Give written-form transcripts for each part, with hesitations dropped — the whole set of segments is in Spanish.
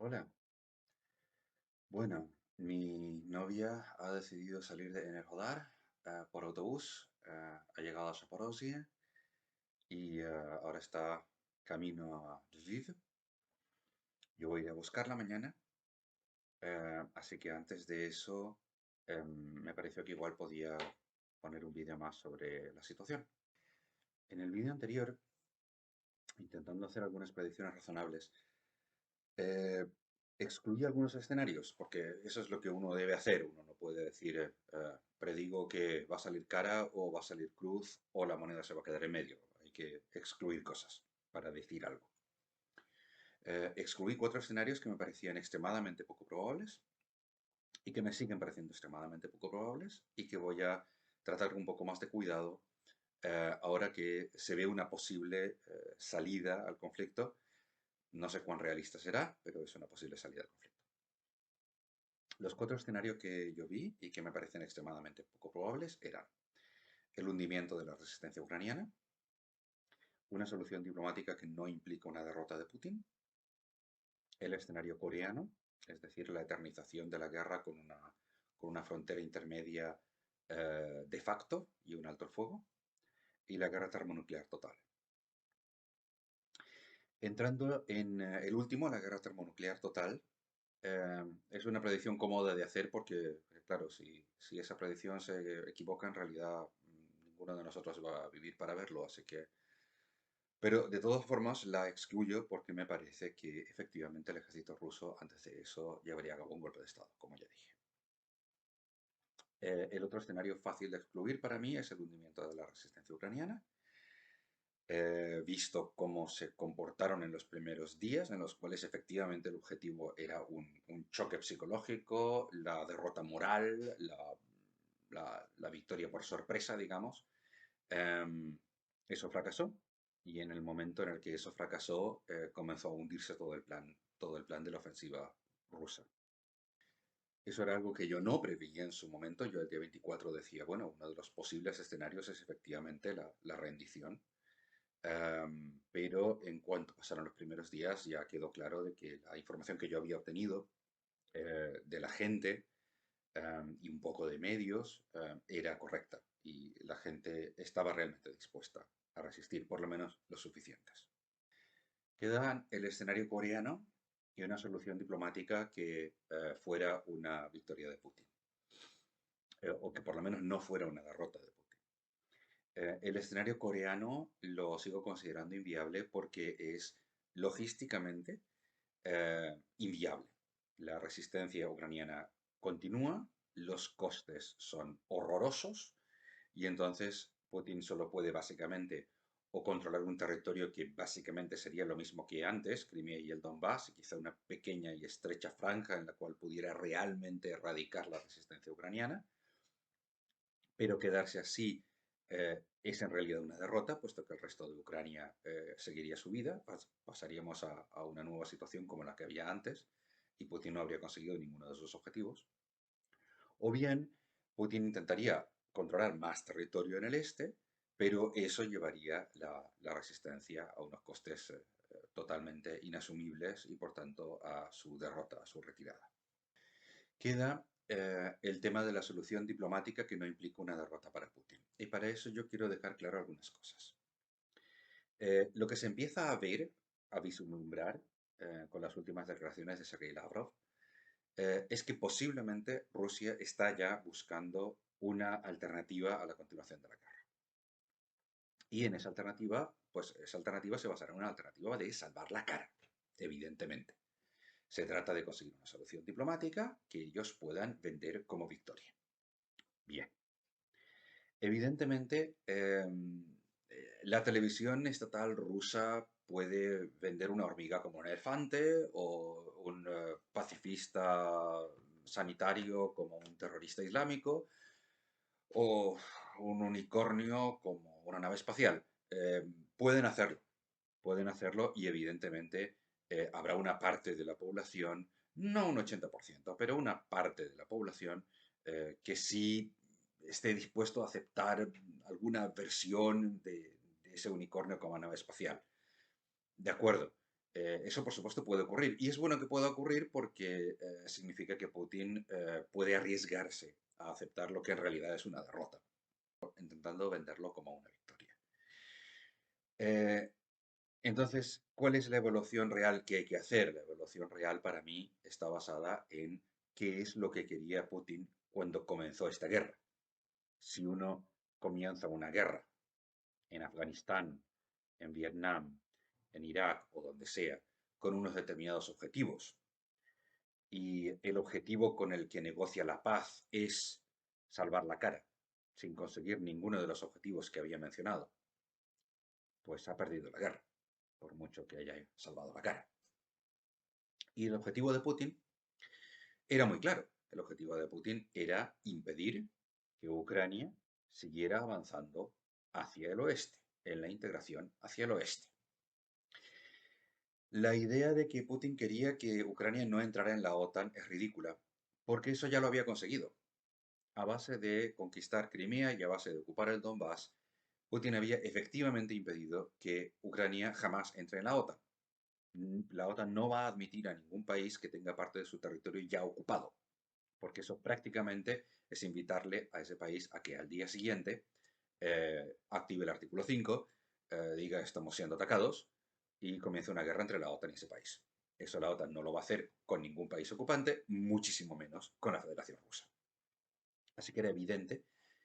Hola. Bueno, mi novia ha decidido salir en el Hodar por autobús. Ha llegado a Zaporozhye y ahora está camino a Lviv. Yo voy a ir a buscarla mañana. Así que antes de eso, me pareció que igual podía poner un vídeo más sobre la situación. En el vídeo anterior, intentando hacer algunas predicciones razonables, Eh, excluye algunos escenarios, porque eso es lo que uno debe hacer. Uno no puede decir, predigo que va a salir cara o va a salir cruz o la moneda se va a quedar en medio. Hay que excluir cosas para decir algo. Excluí cuatro escenarios que me parecían extremadamente poco probables y que me siguen pareciendo extremadamente poco probables y que voy a tratar con un poco más de cuidado ahora que se ve una posible salida al conflicto. No sé cuán realista será, pero es una posible salida al conflicto. Los cuatro escenarios que yo vi y que me parecen extremadamente poco probables eran el hundimiento de la resistencia ucraniana, una solución diplomática que no implica una derrota de Putin, el escenario coreano, es decir, la eternización de la guerra con una frontera intermedia de facto y un alto el fuego, y la guerra termonuclear total. Entrando en el último, la guerra termonuclear total, es una predicción cómoda de hacer porque, claro, si esa predicción se equivoca, en realidad ninguno de nosotros va a vivir para verlo, así que... Pero de todas formas la excluyo porque me parece que efectivamente el ejército ruso antes de eso llevaría a cabo un golpe de Estado, como ya dije. El otro escenario fácil de excluir para mí es el hundimiento de la resistencia ucraniana, visto cómo se comportaron en los primeros días, en los cuales efectivamente el objetivo era un choque psicológico, la derrota moral, la victoria por sorpresa, digamos. Em, Eso fracasó y en el momento en el que eso fracasó comenzó a hundirse todo el plan de la ofensiva rusa. Eso era algo que yo no preveía en su momento. Yo el día 24 decía, bueno, uno de los posibles escenarios es efectivamente la rendición. Pero en cuanto pasaron los primeros días ya quedó claro de que la información que yo había obtenido de la gente y un poco de medios era correcta y la gente estaba realmente dispuesta a resistir, por lo menos los suficientes. Queda el escenario coreano y una solución diplomática que fuera una victoria de Putin, o que por lo menos no fuera una derrota de Putin. El escenario coreano lo sigo considerando inviable porque es logísticamente inviable. La resistencia ucraniana continúa, los costes son horrorosos y entonces Putin solo puede básicamente o controlar un territorio que básicamente sería lo mismo que antes, Crimea y el Donbass, y quizá una pequeña y estrecha franja en la cual pudiera realmente erradicar la resistencia ucraniana, pero quedarse así es en realidad una derrota, puesto que el resto de Ucrania seguiría su vida, pasaríamos a una nueva situación como la que había antes, y Putin no habría conseguido ninguno de sus objetivos. O bien, Putin intentaría controlar más territorio en el este, pero eso llevaría la resistencia a unos costes totalmente inasumibles y por tanto a su derrota, a su retirada. Queda el tema de la solución diplomática que no implica una derrota para Putin. Y para eso yo quiero dejar claro algunas cosas. Lo que se empieza a ver, a vislumbrar, con las últimas declaraciones de Sergei Lavrov, es que posiblemente Rusia está ya buscando una alternativa a la continuación de la guerra. Y en esa alternativa, pues esa alternativa se basará en una alternativa de salvar la cara, evidentemente. Se trata de conseguir una solución diplomática que ellos puedan vender como victoria. Bien. Evidentemente, la televisión estatal rusa puede vender una hormiga como un elefante o un pacifista sanitario como un terrorista islámico o un unicornio como una nave espacial. Pueden hacerlo, pueden hacerlo y evidentemente habrá una parte de la población, no un 80%, pero una parte de la población que sí esté dispuesto a aceptar alguna versión de ese unicornio como nave espacial. De acuerdo, Eso, por supuesto, puede ocurrir. Y es bueno que pueda ocurrir porque significa que Putin puede arriesgarse a aceptar lo que en realidad es una derrota, intentando venderlo como una victoria. Eh, entonces, ¿cuál es la evaluación real que hay que hacer? La evaluación real para mí está basada en qué es lo que quería Putin cuando comenzó esta guerra. Si uno comienza una guerra en Afganistán, en Vietnam, en Irak o donde sea, con unos determinados objetivos, y el objetivo con el que negocia la paz es salvar la cara, sin conseguir ninguno de los objetivos que había mencionado, pues ha perdido la guerra, por mucho que haya salvado la cara. Y el objetivo de Putin era muy claro. El objetivo de Putin era impedir que Ucrania siguiera avanzando hacia el oeste, en la integración hacia el oeste. La idea de que Putin quería que Ucrania no entrara en la OTAN es ridícula, porque eso ya lo había conseguido. A base de conquistar Crimea y a base de ocupar el Donbass, Putin había efectivamente impedido que Ucrania jamás entre en la OTAN. La OTAN no va a admitir a ningún país que tenga parte de su territorio ya ocupado, porque eso prácticamente es invitarle a ese país a que al día siguiente active el artículo 5, diga estamos siendo atacados y comience una guerra entre la OTAN y ese país. Eso la OTAN no lo va a hacer con ningún país ocupante, muchísimo menos con la Federación Rusa. Así que era evidente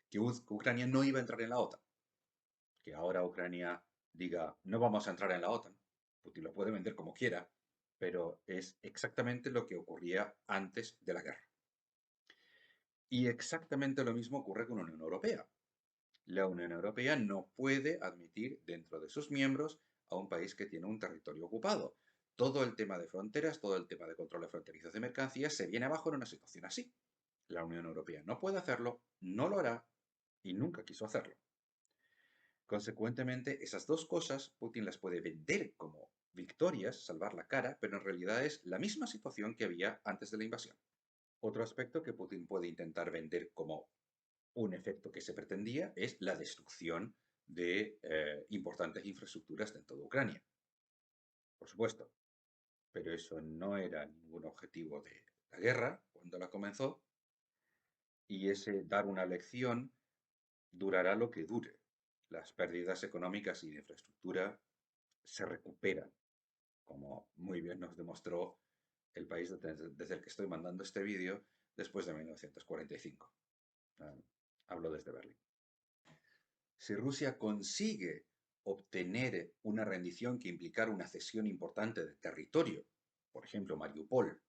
que Ucrania no iba a entrar en la OTAN. Que ahora Ucrania diga no vamos a entrar en la OTAN, Putin lo puede vender como quiera, pero es exactamente lo que ocurría antes de la guerra. Y exactamente lo mismo ocurre con la Unión Europea. La Unión Europea no puede admitir dentro de sus miembros a un país que tiene un territorio ocupado. Todo el tema de fronteras, todo el tema de controles fronterizos de mercancías se viene abajo en una situación así. La Unión Europea no puede hacerlo, no lo hará y nunca quiso hacerlo. Consecuentemente, esas dos cosas Putin las puede vender como victorias, salvar la cara, pero en realidad es la misma situación que había antes de la invasión. Otro aspecto que Putin puede intentar vender como un efecto que se pretendía es la destrucción de importantes infraestructuras dentro de Ucrania, por supuesto. Pero eso no era ningún objetivo de la guerra cuando la comenzó y ese dar una lección durará lo que dure. Las pérdidas económicas y de infraestructura se recuperan, como muy bien nos demostró el país desde el que estoy mandando este vídeo después de 1945. Hablo desde Berlín. Si Rusia consigue obtener una rendición que implicara una cesión importante de territorio, por ejemplo Mariupol,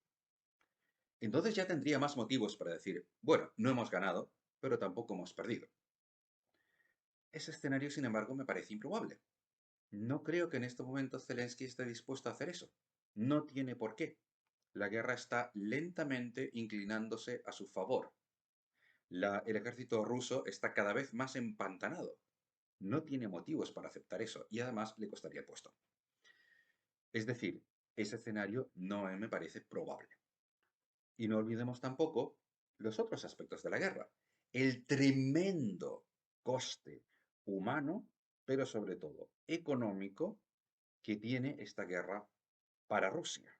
entonces ya tendría más motivos para decir, bueno, no hemos ganado, pero tampoco hemos perdido. Ese escenario, sin embargo, me parece improbable. No creo que en este momento Zelensky esté dispuesto a hacer eso. No tiene por qué. La guerra está lentamente inclinándose a su favor. El ejército ruso está cada vez más empantanado. No tiene motivos para aceptar eso y además le costaría el puesto. Es decir, ese escenario no me parece probable. Y no olvidemos tampoco los otros aspectos de la guerra. El tremendo coste humano, pero sobre todo económico, que tiene esta guerra para Rusia.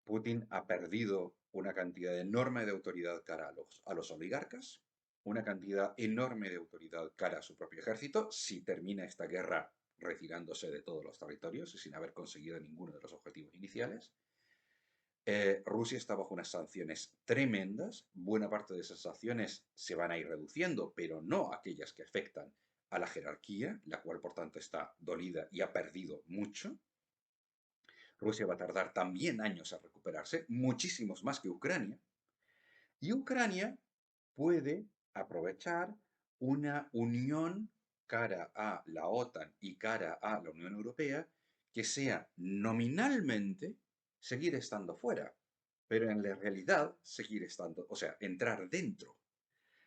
Putin ha perdido una cantidad enorme de autoridad cara a los oligarcas, una cantidad enorme de autoridad cara a su propio ejército, si termina esta guerra retirándose de todos los territorios y sin haber conseguido ninguno de los objetivos iniciales. Rusia está bajo unas sanciones tremendas, buena parte de esas sanciones se van a ir reduciendo, pero no aquellas que afectan a la jerarquía, la cual por tanto está dolida y ha perdido mucho. Rusia va a tardar también años a recuperarse, muchísimos más que Ucrania. Y Ucrania puede aprovechar una unión cara a la OTAN y cara a la Unión Europea que sea nominalmente seguir estando fuera, pero en la realidad seguir estando, o sea, entrar dentro.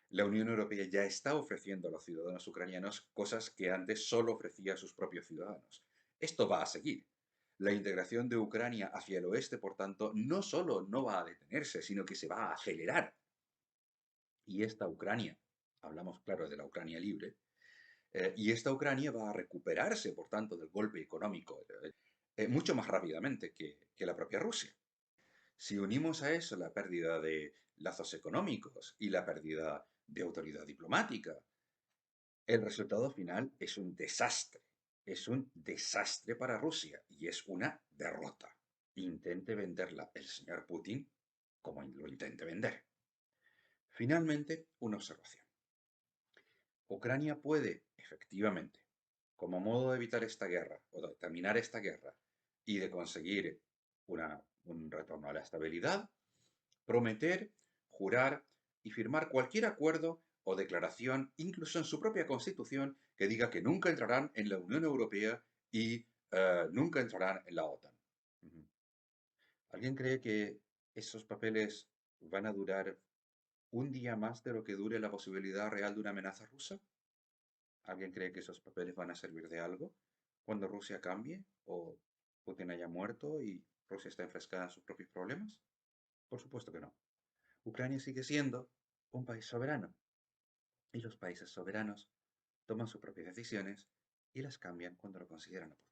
La Unión Europea ya está ofreciendo a los ciudadanos ucranianos cosas que antes solo ofrecía a sus propios ciudadanos. Esto va a seguir. La integración de Ucrania hacia el oeste, por tanto, no solo no va a detenerse, sino que se va a acelerar. Y esta Ucrania, hablamos claro de la Ucrania libre, Y esta Ucrania va a recuperarse, por tanto, del golpe económico mucho más rápidamente que la propia Rusia. Si unimos a eso la pérdida de lazos económicos y la pérdida de autoridad diplomática, el resultado final es un desastre. Es un desastre para Rusia y es una derrota. Intente venderla el señor Putin como lo intente vender. Finalmente, una observación. Ucrania puede, efectivamente, como modo de evitar esta guerra o de terminar esta guerra y de conseguir un retorno a la estabilidad, prometer, jurar y firmar cualquier acuerdo o declaración, incluso en su propia constitución, que diga que nunca entrarán en la Unión Europea y nunca entrarán en la OTAN. Ujú. ¿Alguien cree que esos papeles van a durar un día más de lo que dure la posibilidad real de una amenaza rusa? ¿Alguien cree que esos papeles van a servir de algo cuando Rusia cambie o Putin haya muerto y Rusia está enfrascada en sus propios problemas? Por supuesto que no. Ucrania sigue siendo un país soberano y los países soberanos toman sus propias decisiones y las cambian cuando lo consideran oportuno.